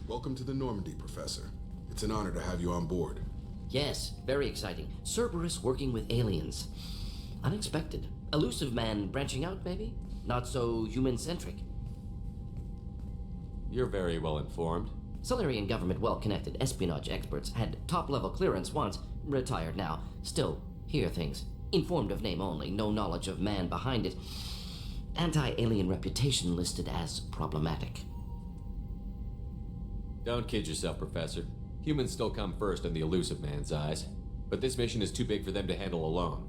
Welcome to the Normandy, Professor. It's an honor to have you on board. Yes, very exciting. Cerberus working with aliens. Unexpected. Elusive man branching out, maybe? Not so human-centric. You're very well informed. Solarian government well-connected espionage experts had top-level clearance once, retired now. Still, hear things. Informed of name only, no knowledge of man behind it. Anti-alien reputation listed as problematic. Don't kid yourself, Professor. Humans still come first in the elusive man's eyes. But this mission is too big for them to handle alone.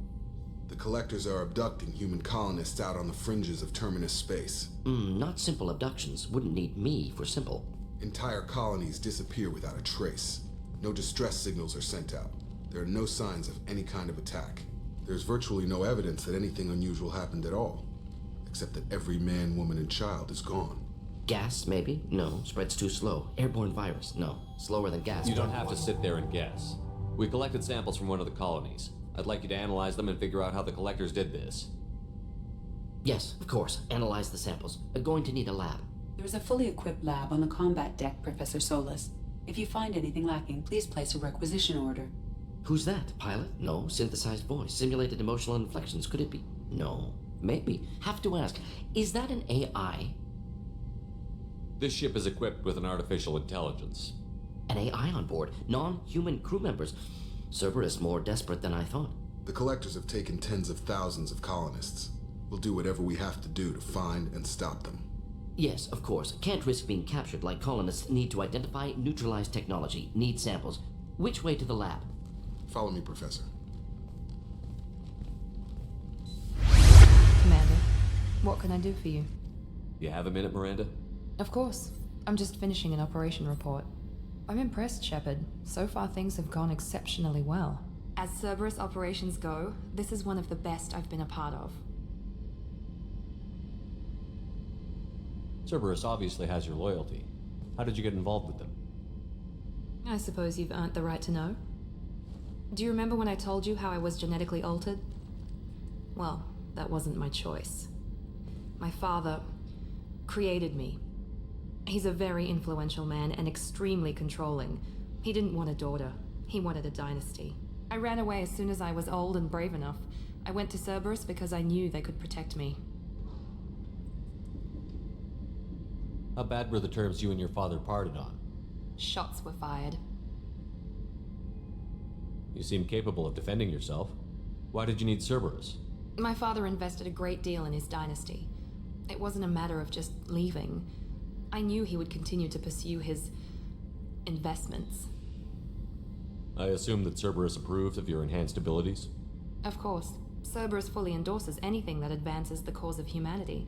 The Collectors are abducting human colonists out on the fringes of Terminus space. Not simple abductions. Wouldn't need me for simple. Entire colonies disappear without a trace. No distress signals are sent out. There are no signs of any kind of attack. There's virtually no evidence that anything unusual happened at all. Except that every man, woman, and child is gone. Gas, maybe? No. Spreads too slow. Airborne virus? No. Slower than gas. You don't have to sit there and guess. We collected samples from one of the colonies. I'd like you to analyze them and figure out how the Collectors did this. Yes, of course. Analyze the samples. Going to need a lab. There's a fully equipped lab on the combat deck, Professor Solis. If you find anything lacking, please place a requisition order. Who's that? Pilot? No. Synthesized voice. Simulated emotional inflections. Could it be? No. Maybe. Have to ask. Is that an AI? This ship is equipped with an artificial intelligence. An AI on board. Non-human crew members. Cerberus more desperate than I thought. The Collectors have taken tens of thousands of colonists. We'll do whatever we have to do to find and stop them. Yes, of course. Can't risk being captured like colonists need to identify, neutralize technology, need samples. Which way to the lab? Follow me, Professor. Commander, what can I do for you? You have a minute, Miranda? Of course. I'm just finishing an operation report. I'm impressed, Shepard. So far things have gone exceptionally well. As Cerberus operations go, this is one of the best I've been a part of. Cerberus obviously has your loyalty. How did you get involved with them? I suppose you've earned the right to know. Do you remember when I told you how I was genetically altered? Well, that wasn't my choice. My father created me. He's a very influential man and extremely controlling. He didn't want a daughter. He wanted a dynasty. I ran away as soon as I was old and brave enough. I went to Cerberus because I knew they could protect me. How bad were the terms you and your father parted on? Shots were fired. You seem capable of defending yourself. Why did you need Cerberus? My father invested a great deal in his dynasty. It wasn't a matter of just leaving. I knew he would continue to pursue his investments. I assume that Cerberus approves of your enhanced abilities? Of course. Cerberus fully endorses anything that advances the cause of humanity.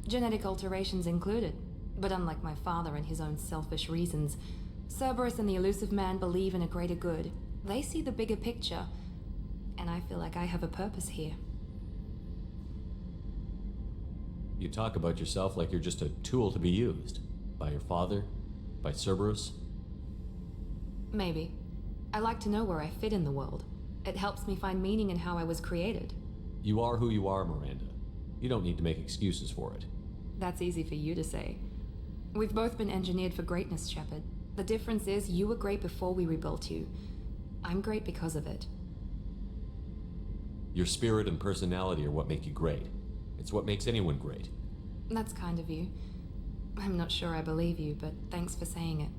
Genetic alterations included. But unlike my father and his own selfish reasons, Cerberus and the Elusive Man believe in a greater good. They see the bigger picture, and I feel like I have a purpose here. You talk about yourself like you're just a tool to be used. By your father? By Cerberus? Maybe. I like to know where I fit in the world. It helps me find meaning in how I was created. You are who you are, Miranda. You don't need to make excuses for it. That's easy for you to say. We've both been engineered for greatness, Shepard. The difference is you were great before we rebuilt you. I'm great because of it. Your spirit and personality are what make you great. It's what makes anyone great. That's kind of you. I'm not sure I believe you, but thanks for saying it.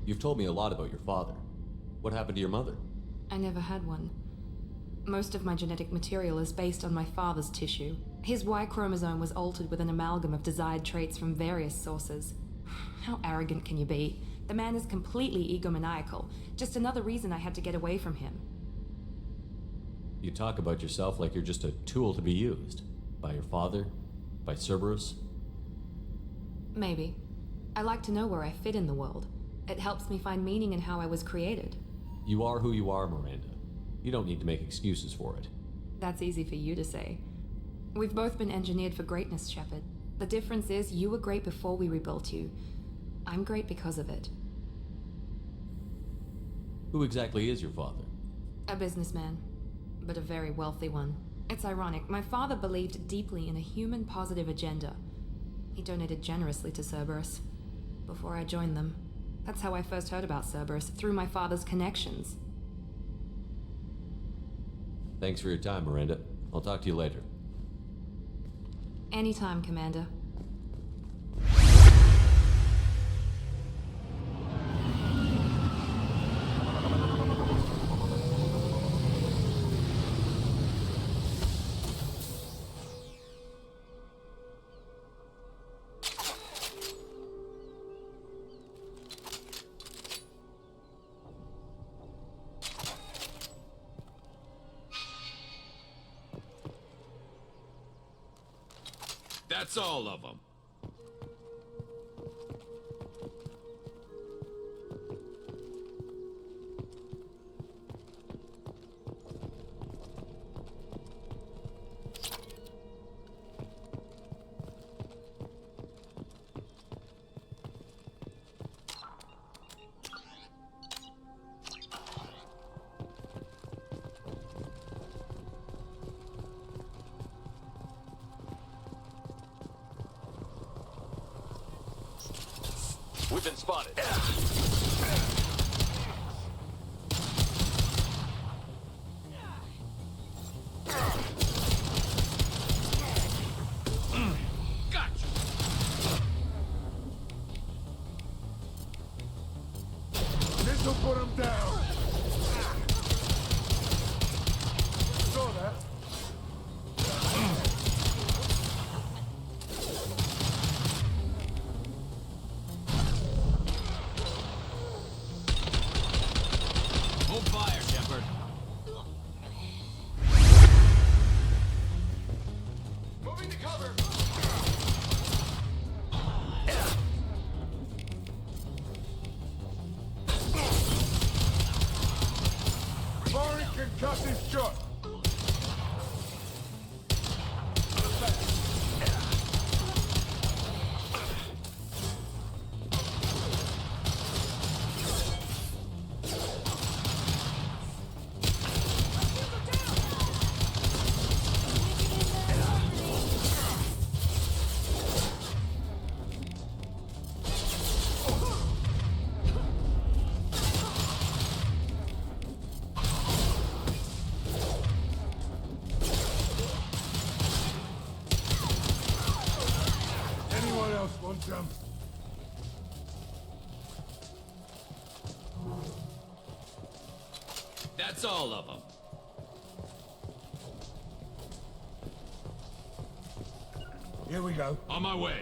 You've told me a lot about your father. What happened to your mother? I never had one. Most of my genetic material is based on my father's tissue. His Y chromosome was altered with an amalgam of desired traits from various sources. How arrogant can you be? The man is completely egomaniacal. Just another reason I had to get away from him. You talk about yourself like you're just a tool to be used. By your father? By Cerberus? Maybe. I like to know where I fit in the world. It helps me find meaning in how I was created. You are who you are, Miranda. You don't need to make excuses for it. That's easy for you to say. We've both been engineered for greatness, Shepard. The difference is you were great before we rebuilt you. I'm great because of it. Who exactly is your father? A businessman, but a very wealthy one. It's ironic. My father believed deeply in a human-positive agenda. He donated generously to Cerberus before I joined them. That's how I first heard about Cerberus, through my father's connections. Thanks for your time, Miranda. I'll talk to you later. Anytime, Commander. That's all of them. We've been spotted. Gotcha. This'll put him down. Saw that. Hold fire, Shepard. Moving to cover. Firing concussive shot. Anyone else want some? That's all of them. Here we go. On my way.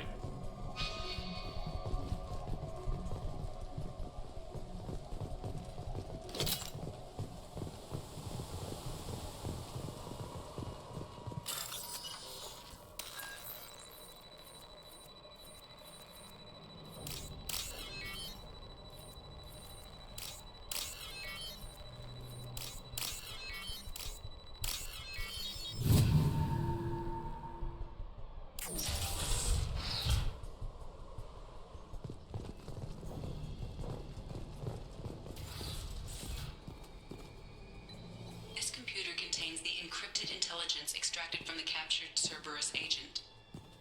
This computer contains the encrypted intelligence extracted from the captured Cerberus agent.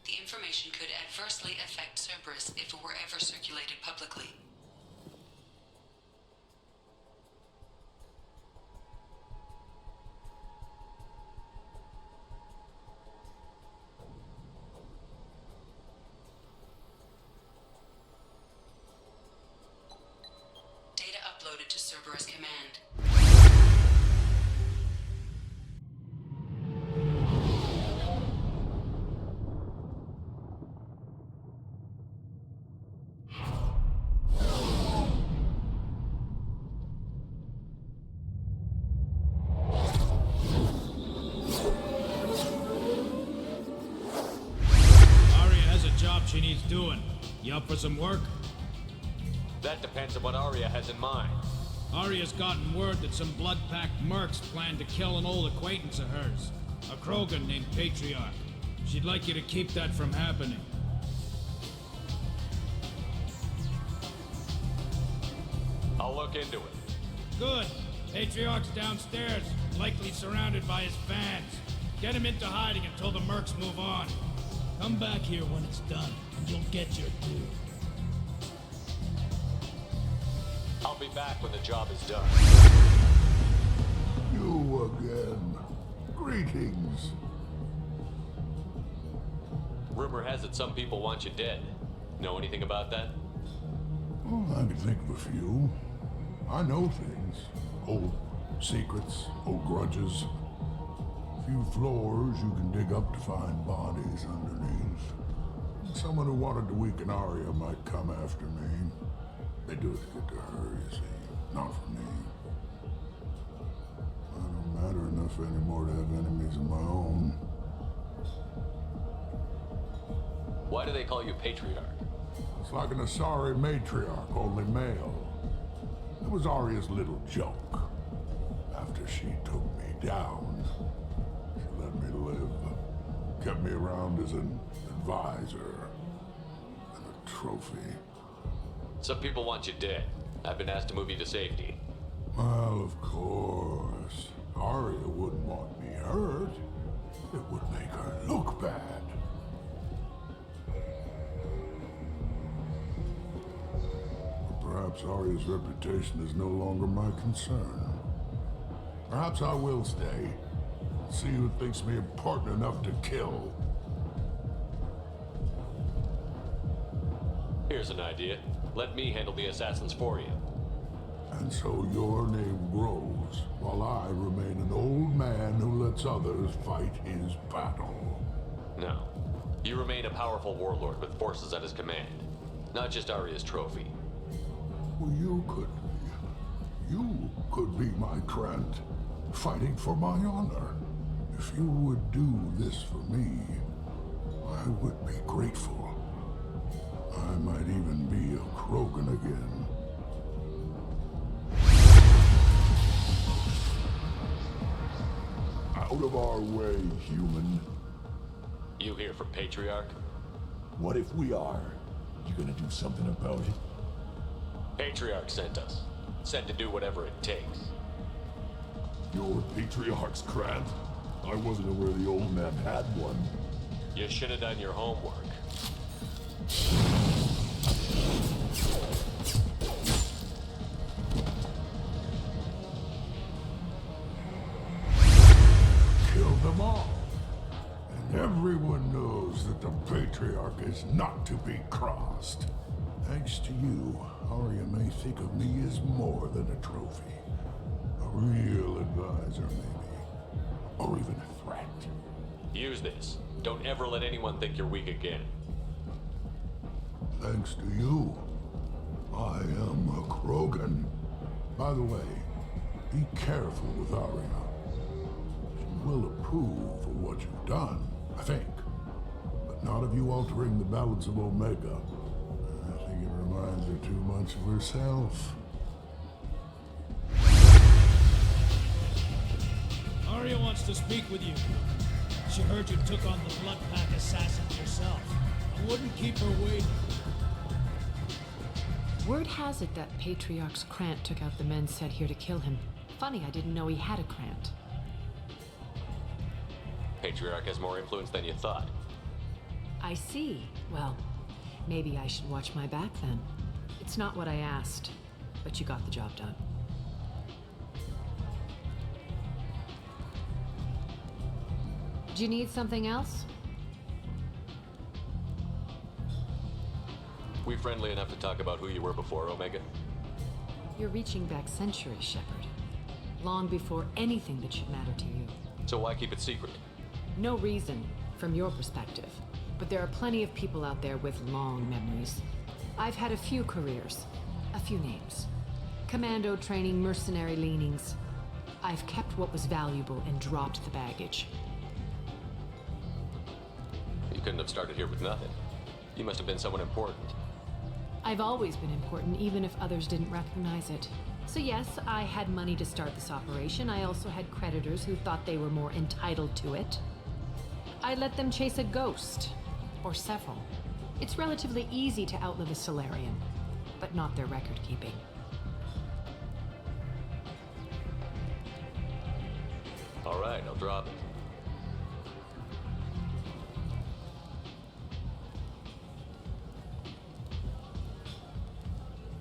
The information could adversely affect Cerberus if it were ever circulated publicly. Data uploaded to Cerberus Command. Arya has a job she needs doing. You up for some work? That depends on what Arya has in mind. Arya's gotten word that some blood-packed mercs plan to kill an old acquaintance of hers, a Krogan named Patriarch. She'd like you to keep that from happening. I'll look into it. Good. Patriarch's downstairs, likely surrounded by his fans. Get him into hiding until the mercs move on. Come back here when it's done, and you'll get your due. I'll be back when the job is done. You again. Greetings. Rumor has it some people want you dead. Know anything about that? Oh, I can think of a few. I know things. Old secrets, old grudges. Few floors you can dig up to find bodies underneath. Someone who wanted to weaken Arya might come after me. They do it to get to her, you see, not for me. I don't matter enough anymore to have enemies of my own. Why do they call you Patriarch? It's like an Asari matriarch, only male. It was Arya's little joke. After she took me down, she let me live. Kept me around as an advisor and a trophy. Some people want you dead. I've been asked to move you to safety. Well, of course. Arya wouldn't want me hurt. It would make her look bad. But perhaps Arya's reputation is no longer my concern. Perhaps I will stay. See who thinks me important enough to kill. Here's an idea. Let me handle the assassins for you. And so your name grows, while I remain an old man who lets others fight his battle. No. You remain a powerful warlord with forces at his command. Not just Arya's trophy. Well, you could be. You could be my Krant, fighting for my honor. If you would do this for me, I would be grateful. I might even be a Krogan again. Out of our way, human. You here for Patriarch? What if we are? You gonna do something about it? Patriarch sent us. Sent to do whatever it takes. Your Patriarch's Krant? I wasn't aware the old man had one. You should have done your homework. Kill them all. And everyone knows that the Patriarch is not to be crossed. Thanks to you, Arya may think of me as more than a trophy. A real advisor, maybe. Or even a threat. Use this. Don't ever let anyone think you're weak again. Thanks to you, I am a Krogan. By the way, be careful with Arya. She will approve of what you've done, I think. But not of you altering the balance of Omega. I think it reminds her too much of herself. Arya wants to speak with you. She heard you took on the Blood Pack assassins yourself. I wouldn't keep her waiting. Word has it that Patriarch's Krant took out the men sent here to kill him. Funny, I didn't know he had a Krant. Patriarch has more influence than you thought. I see. Well, maybe I should watch my back then. It's not what I asked, but you got the job done. Do you need something else? We friendly enough to talk about who you were before, Omega? You're reaching back centuries, Shepard. Long before anything that should matter to you. So why keep it secret? No reason, from your perspective. But there are plenty of people out there with long memories. I've had a few careers, a few names. Commando training, mercenary leanings. I've kept what was valuable and dropped the baggage. You couldn't have started here with nothing. You must have been someone important. I've always been important, even if others didn't recognize it. So yes, I had money to start this operation. I also had creditors who thought they were more entitled to it. I let them chase a ghost, or several. It's relatively easy to outlive a Solarian, but not their record-keeping. Alright, I'll drop it.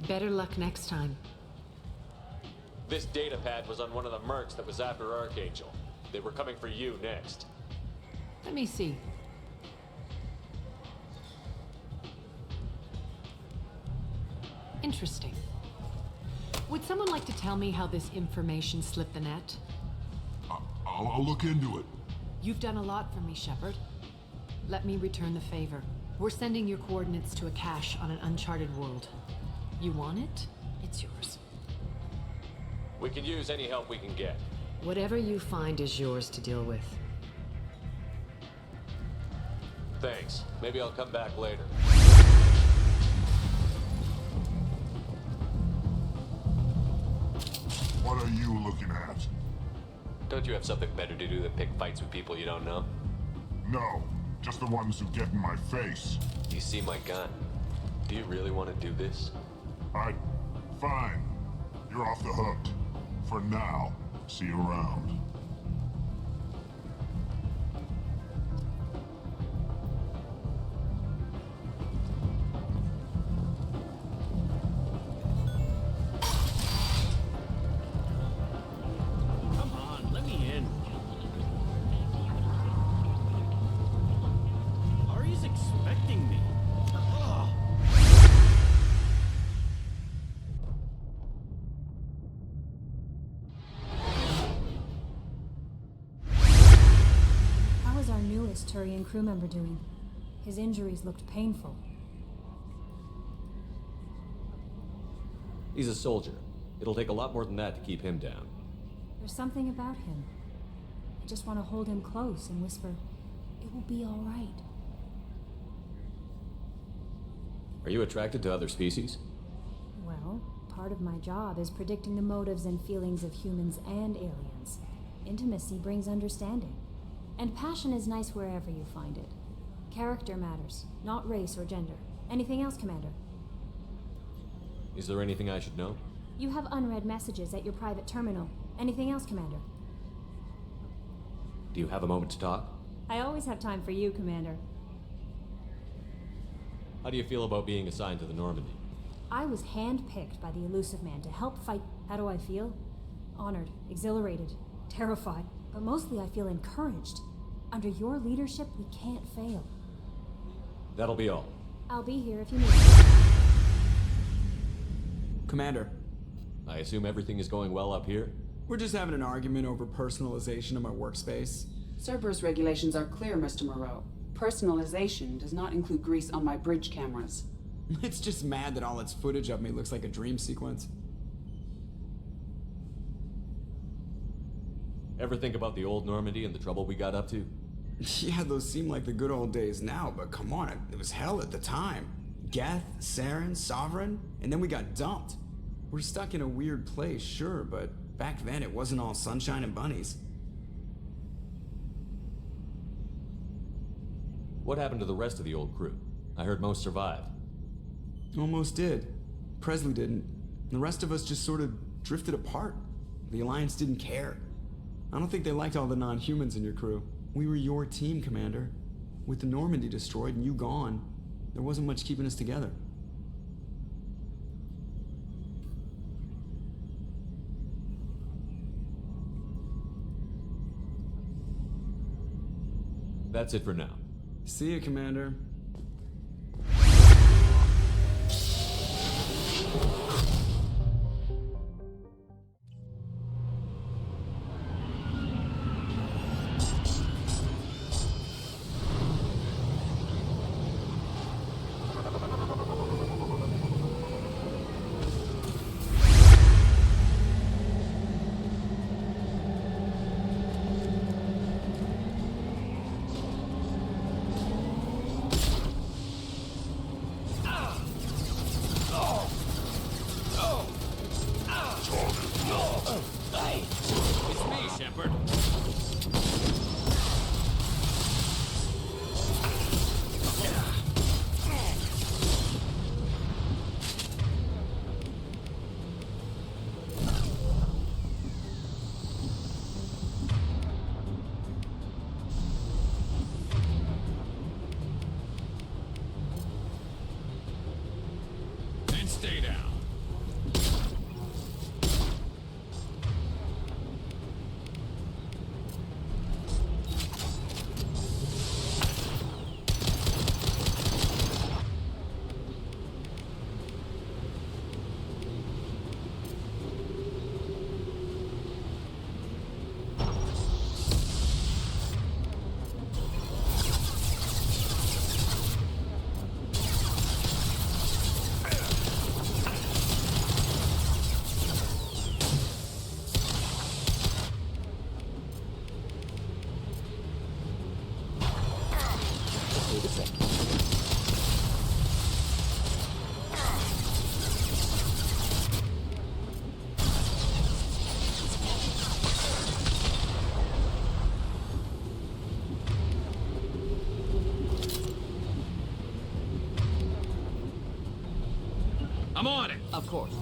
Better luck next time. This data pad was on one of the mercs that was after Archangel. They were coming for you next. Let me see. Interesting. Would someone like to tell me how this information slipped the net? I'll look into it. You've done a lot for me, Shepard. Let me return the favor. We're sending your coordinates to a cache on an uncharted world. You want it? It's yours. We can use any help we can get. Whatever you find is yours to deal with. Thanks. Maybe I'll come back later. What are you looking at? Don't you have something better to do than pick fights with people you don't know? No, just the ones who get in my face. You see my gun. Do you really want to do this? Fine. You're off the hook. For now. See you around. Come on, let me in. Ari's expecting me. Ugh. How is our newest Turian crew member doing? His injuries looked painful. He's a soldier. It'll take a lot more than that to keep him down. There's something about him. I just want to hold him close and whisper, "It will be all right." Are you attracted to other species? Well, part of my job is predicting the motives and feelings of humans and aliens. Intimacy brings understanding. And passion is nice wherever you find it. Character matters, not race or gender. Anything else, Commander? Is there anything I should know? You have unread messages at your private terminal. Anything else, Commander? Do you have a moment to talk? I always have time for you, Commander. How do you feel about being assigned to the Normandy? I was handpicked by the Elusive Man to help fight. How do I feel? Honored, exhilarated, terrified, but mostly I feel encouraged. Under your leadership, we can't fail. That'll be all. I'll be here if you need me. Commander, I assume everything is going well up here? we're just having an argument over personalization of my workspace. Cerberus regulations are clear, Mr. Moreau. Personalization does not include grease on my bridge cameras. It's just mad that all its footage of me looks like a dream sequence. Ever think about the old Normandy and the trouble we got up to? Yeah, those seem like the good old days now, but come on, it was hell at the time. Geth, Saren, Sovereign, and then we got dumped. We're stuck in a weird place, sure, but back then it wasn't all sunshine and bunnies. What happened to the rest of the old crew? I heard most survived. Almost did. Presley didn't. The rest of us just sort of drifted apart. The Alliance didn't care. I don't think they liked all the non-humans in your crew. We were your team, Commander. With the Normandy destroyed and you gone, there wasn't much keeping us together. That's it for now. See you, Commander. I'm on it! Of course.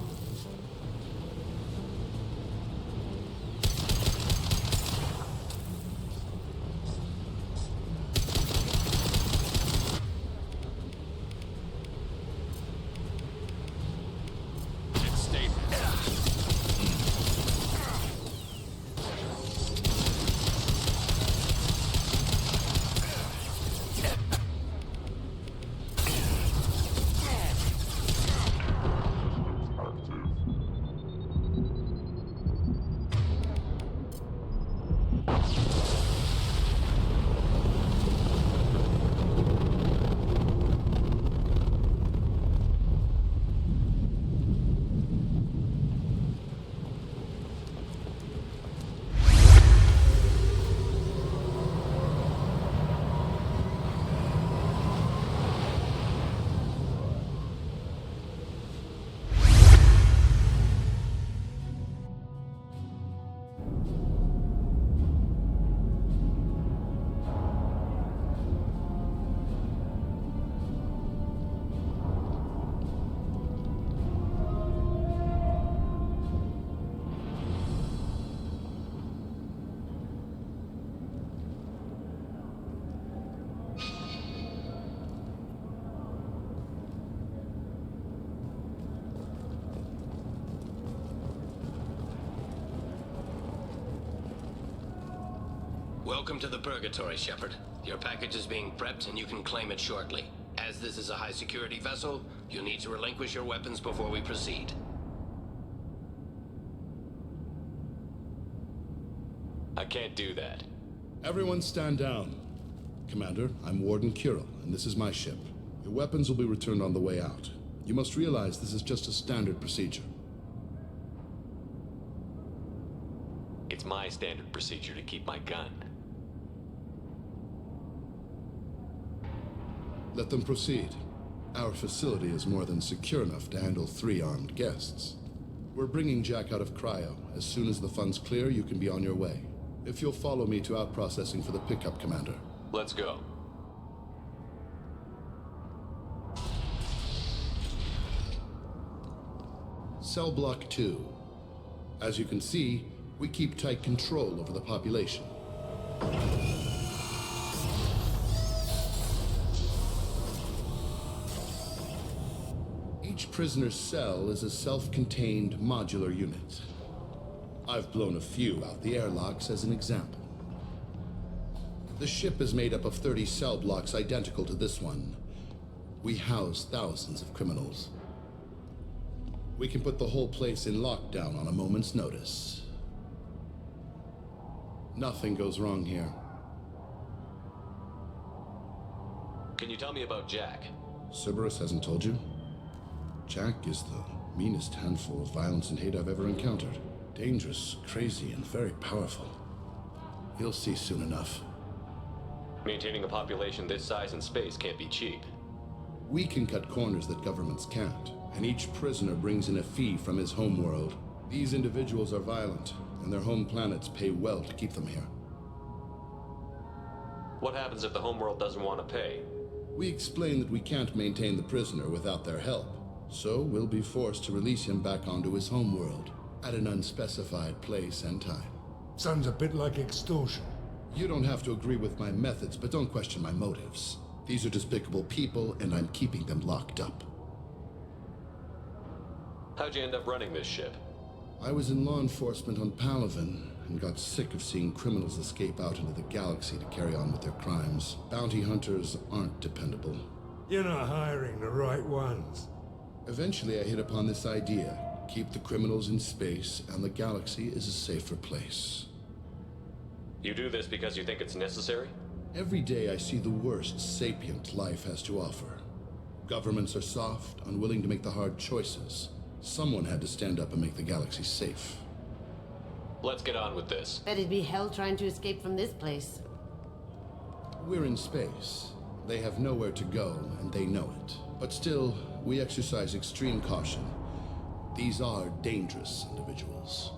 Welcome to the Purgatory, Shepard. Your package is being prepped and you can claim it shortly. As this is a high-security vessel, you'll need to relinquish your weapons before we proceed. I can't do that. Everyone stand down. Commander, I'm Warden Kirill, and this is my ship. Your weapons will be returned on the way out. You must realize this is just a standard procedure. It's my standard procedure to keep my gun. Let them proceed. Our facility is more than secure enough to handle 3 armed guests. We're bringing Jack out of cryo. As soon as the funds clear, you can be on your way. If you'll follow me to out-processing for the pickup, Commander. Let's go. Cell Block 2. As you can see, we keep tight control over the population. Each prisoner's cell is a self-contained modular unit. I've blown a few out the airlocks as an example. The ship is made up of 30 cell blocks identical to this one. We house thousands of criminals. We can put the whole place in lockdown on a moment's notice. Nothing goes wrong here. Can you tell me about Jack? Cerberus hasn't told you? Jack is the meanest handful of violence and hate I've ever encountered. Dangerous, crazy, and very powerful. You'll see soon enough. Maintaining a population this size in space can't be cheap. We can cut corners that governments can't, and each prisoner brings in a fee from his homeworld. These individuals are violent, and their home planets pay well to keep them here. What happens if the homeworld doesn't want to pay? We explain that we can't maintain the prisoner without their help, so we'll be forced to release him back onto his homeworld at an unspecified place and time. Sounds a bit like extortion. You don't have to agree with my methods, but don't question my motives. These are despicable people, and I'm keeping them locked up. How'd you end up running this ship? I was in law enforcement on Palaven, and got sick of seeing criminals escape out into the galaxy to carry on with their crimes. Bounty hunters aren't dependable. You're not hiring the right ones. Eventually I hit upon this idea. Keep the criminals in space, and the galaxy is a safer place. You do this because you think it's necessary? Every day I see the worst sapient life has to offer. Governments are soft, unwilling to make the hard choices. Someone had to stand up and make the galaxy safe. Let's get on with this. Bet it'd be hell trying to escape from this place. We're in space. They have nowhere to go, and they know it. But still, we exercise extreme caution. These are dangerous individuals.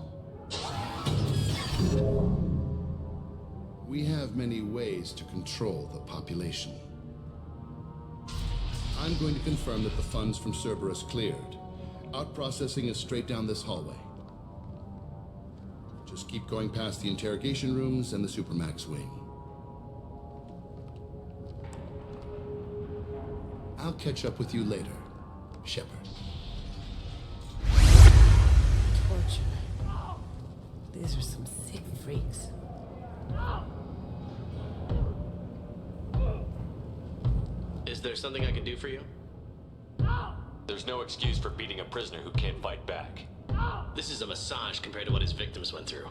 We have many ways to control the population. I'm going to confirm that the funds from Cerberus cleared. Out processing is straight down this hallway. Just keep going past the interrogation rooms and the Supermax wing. I'll catch up with you later, Shepard. Torture. These are some sick freaks. Is there something I can do for you? There's no excuse for beating a prisoner who can't fight back. This is a massage compared to what his victims went through.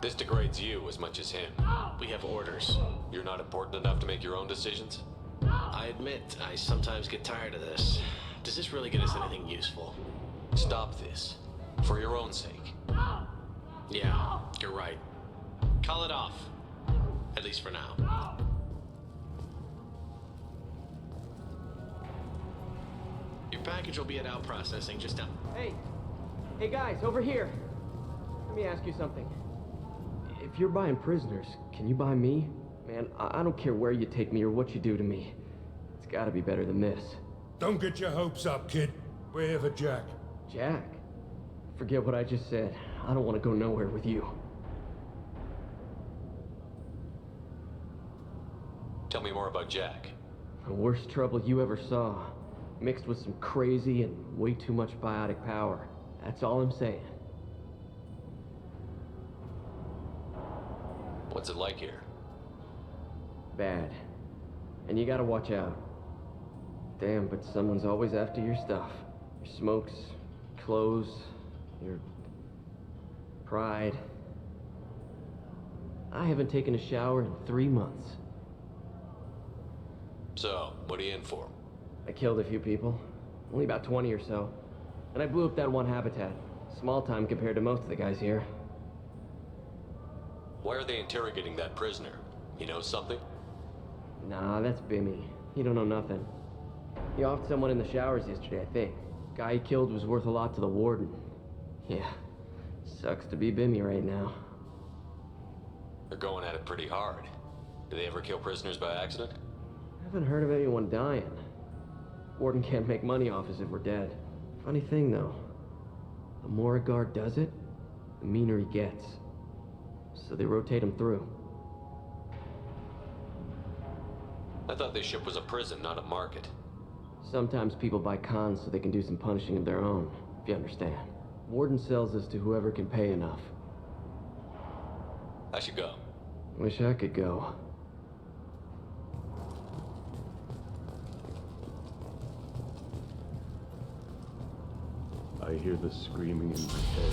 This degrades you as much as him. We have orders. You're not important enough to make your own decisions? I admit, I sometimes get tired of this. Does this really get us anything useful? Stop this. For your own sake. Yeah, you're right. Call it off. At least for now. Your package will be at out processing just down. Hey guys, over here. Let me ask you something. If you're buying prisoners, can you buy me? Man, I don't care where you take me or what you do to me. It's gotta be better than this. Don't get your hopes up, kid. We're here for Jack. Jack? Forget what I just said. I don't want to go nowhere with you. Tell me more about Jack. The worst trouble you ever saw. Mixed with some crazy and way too much biotic power. That's all I'm saying. What's it like here? Bad. And you gotta watch out. Damn, but someone's always after your stuff. Your smokes, clothes, your pride. I haven't taken a shower in 3 months. So, what are you in for? I killed a few people. Only about 20 or so. And I blew up that one habitat. Small time compared to most of the guys here. Why are they interrogating that prisoner? He knows something? Nah, that's Bimmy. He don't know nothing. He offed someone in the showers yesterday, I think. Guy he killed was worth a lot to the warden. Yeah, sucks to be Bimmy right now. They're going at it pretty hard. Do they ever kill prisoners by accident? I haven't heard of anyone dying. Warden can't make money off us if we're dead. Funny thing, though. The more a guard does it, the meaner he gets. So they rotate him through. I thought this ship was a prison, not a market. Sometimes people buy cons so they can do some punishing of their own, if you understand. Warden sells us to whoever can pay enough. I should go. Wish I could go. I hear the screaming in my head.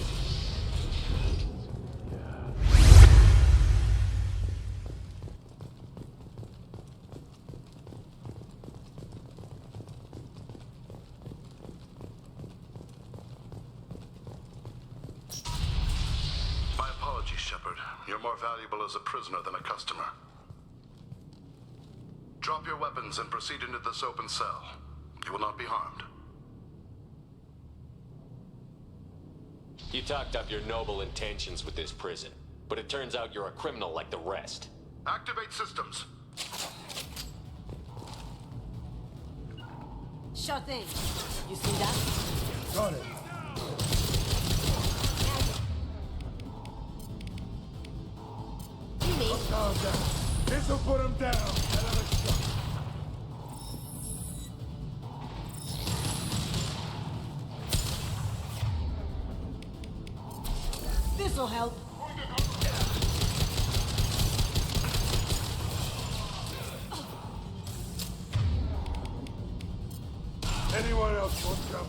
My apologies, Shepard. You're more valuable as a prisoner than a customer. Drop your weapons and proceed into this open cell. You will not be harmed. You talked up your noble intentions with this prison, but it turns out you're a criminal like the rest. Activate systems. Sure thing. You see that? Got it. You mean? Calm down. This'll put him down. Another shot. This'll help. Anyone else want some?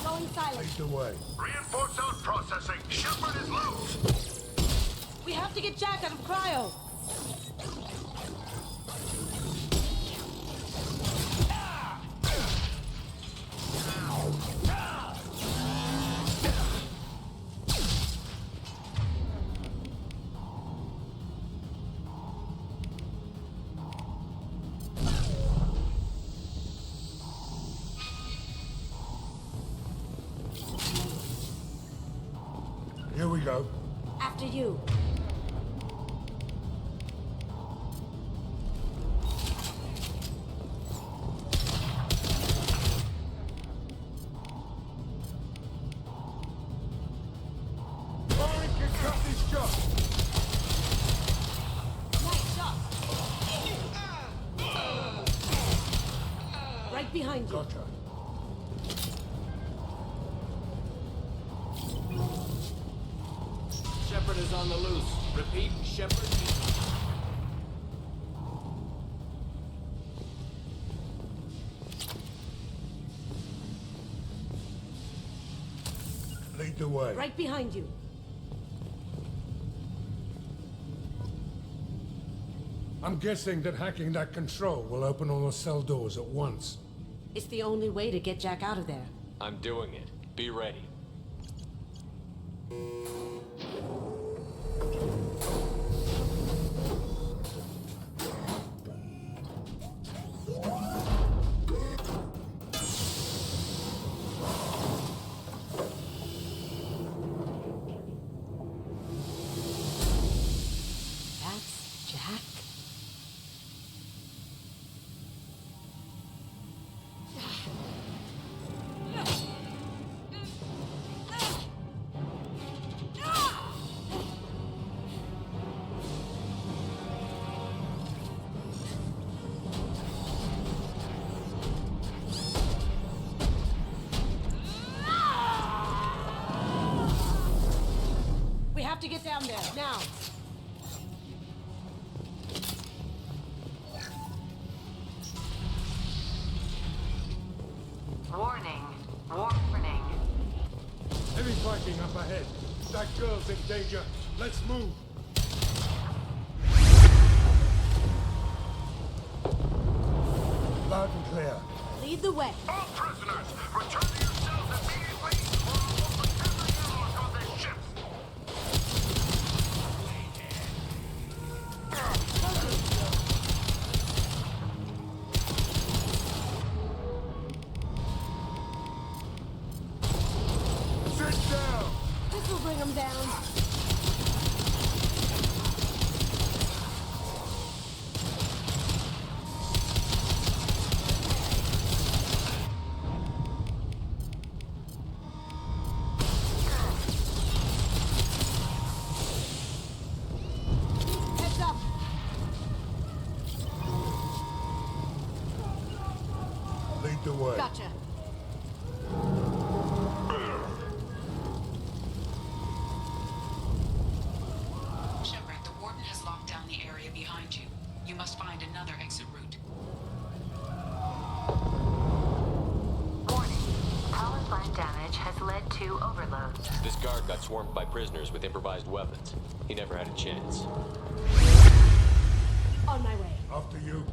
Going silent. Lead the way. Reinforce out processing. Shepard is loose. We have to get Jack out of cryo. you. Right behind you. Gotcha. Shepard is on the loose. Repeat, Shepard is... Lead the way. Right behind you. I'm guessing that hacking that control will open all the cell doors at once. It's the only way to get Jack out of there. I'm doing it. Be ready. That's Jack? We have to get down there, now! Warning. Warning. Heavy fighting up ahead. That girl's in danger. Let's move. Loud and clear. Lead the way. All prisoners, return to your cells immediately, or I'll open every airlock on this ship. Sit down. This will bring them down. Heads up. Lead the way. Gotcha. Shepard, the warden has locked down the area behind you. You must find another exit route. Warning. Power line damage has led to overload. This guard got swarmed by prisoners with improvised weapons. He never had a chance. On my way. After you.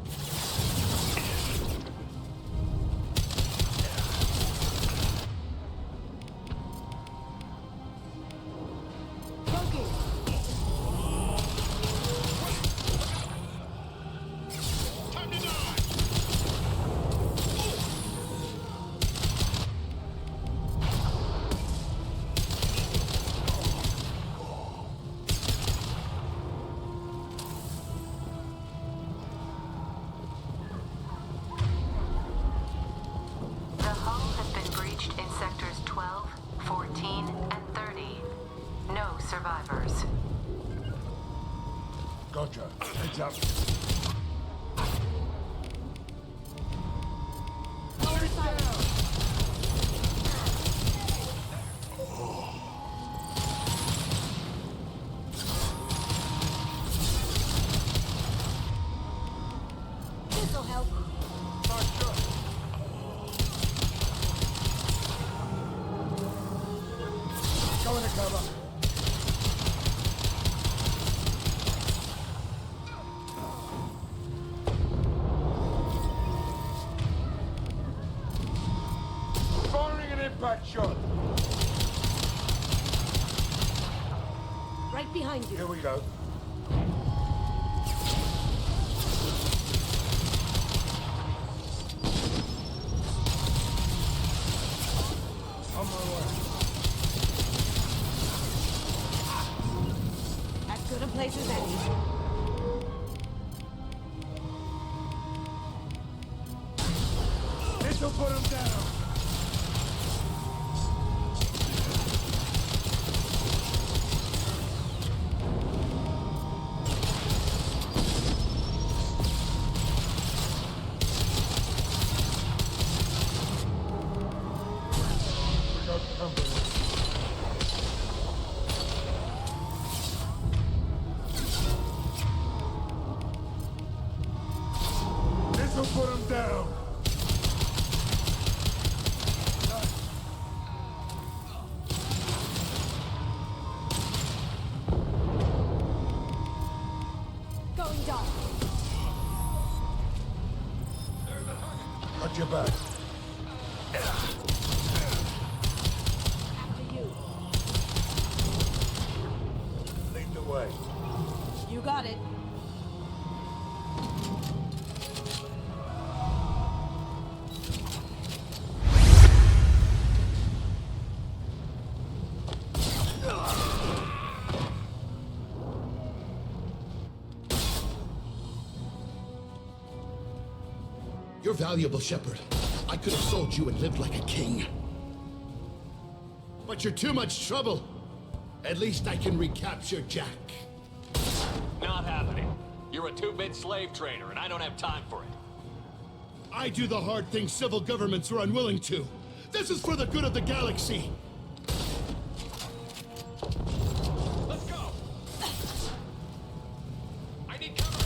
Cloaking. The hull has been breached in sectors 12, 14, and 30. No survivors. Gotcha. Heads up. This'll help. Go into cover. Firing an impact shot. Right behind you. Here we go. On my way. place as any. This'll put him down. This'll put him down. Going dark. Got your back. After you. Lead the way. You got it. You're valuable, Shepard. I could have sold you and lived like a king. But you're too much trouble. At least I can recapture Jack. Not happening. You're a two-bit slave trader, and I don't have time for it. I do the hard things civil governments are unwilling to. This is for the good of the galaxy. Let's go! I need cover!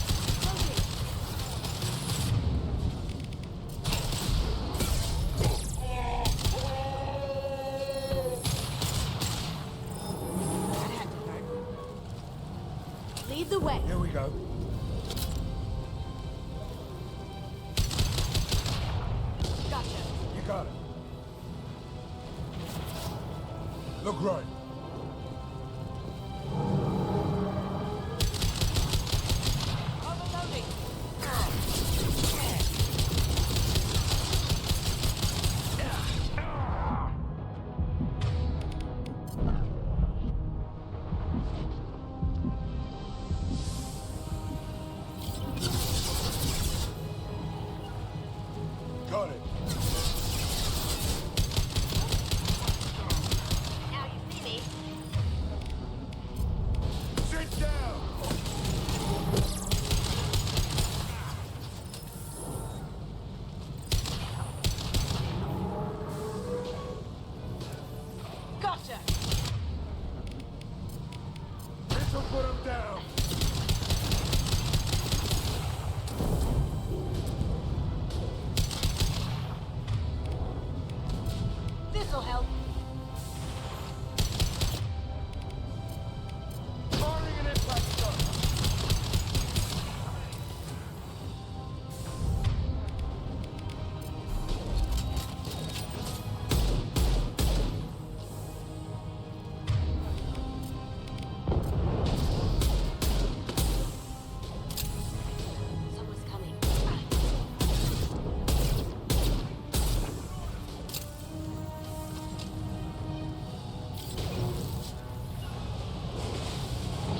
That had to hurt. Lead the way. Here we go. Gotcha. You got it. Look right. Overloading. Got it. Now you see me. Sit down. Gotcha. This'll put him down. This'll help. Firing an impact shot. Someone's coming.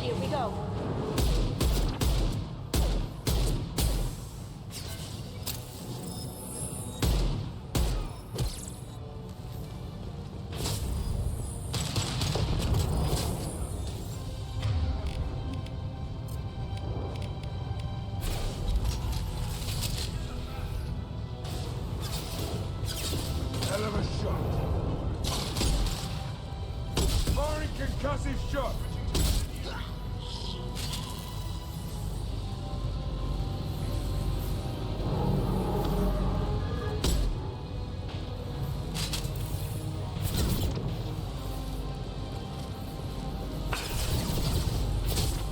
Here we go. Hell of a shot. Firing concussive shot.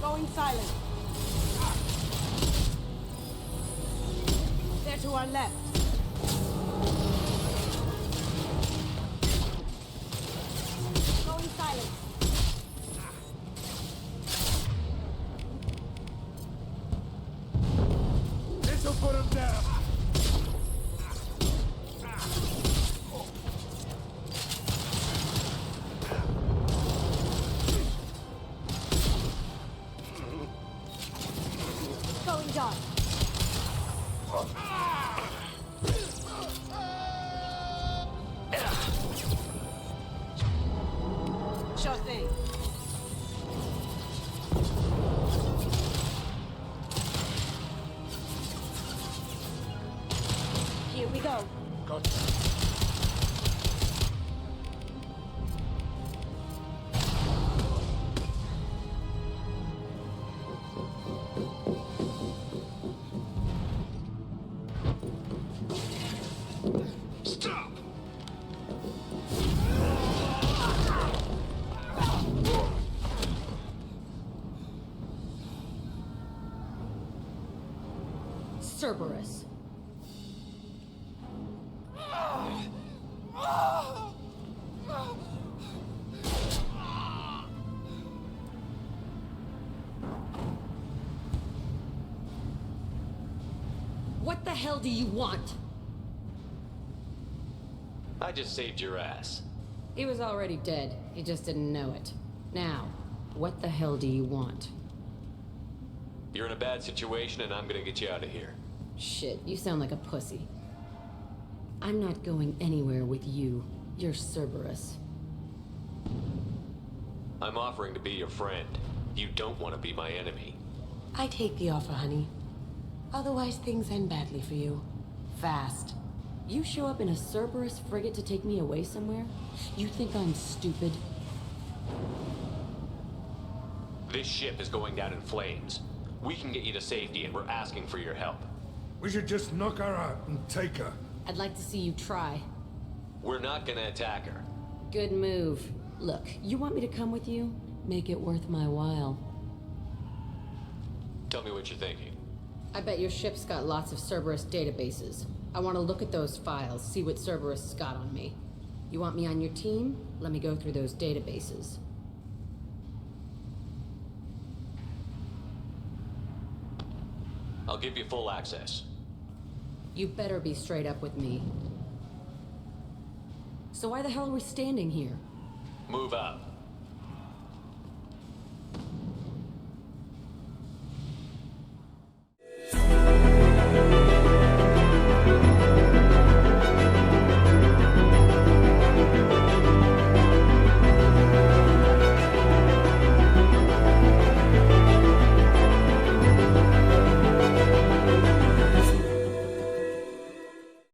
Going silent. They're to our left. Going silent. go. Gotcha. Stop! Cerberus. What the hell do you want? I just saved your ass. He was already dead. He just didn't know it. Now, what the hell do you want? You're in a bad situation and I'm gonna get you out of here. Shit, you sound like a pussy. I'm not going anywhere with you. You're Cerberus. I'm offering to be your friend. You don't want to be my enemy. I take the offer, honey. Otherwise, things end badly for you. Fast. You show up in a Cerberus frigate to take me away somewhere? You think I'm stupid? This ship is going down in flames. We can get you to safety and we're asking for your help. We should just knock her out and take her. I'd like to see you try. We're not gonna attack her. Good move. Look, you want me to come with you? Make it worth my while. Tell me what you're thinking. I bet your ship's got lots of Cerberus databases. I want to look at those files, see what Cerberus has got on me. You want me on your team? Let me go through those databases. I'll give you full access. You better be straight up with me. So why the hell are we standing here? Move out.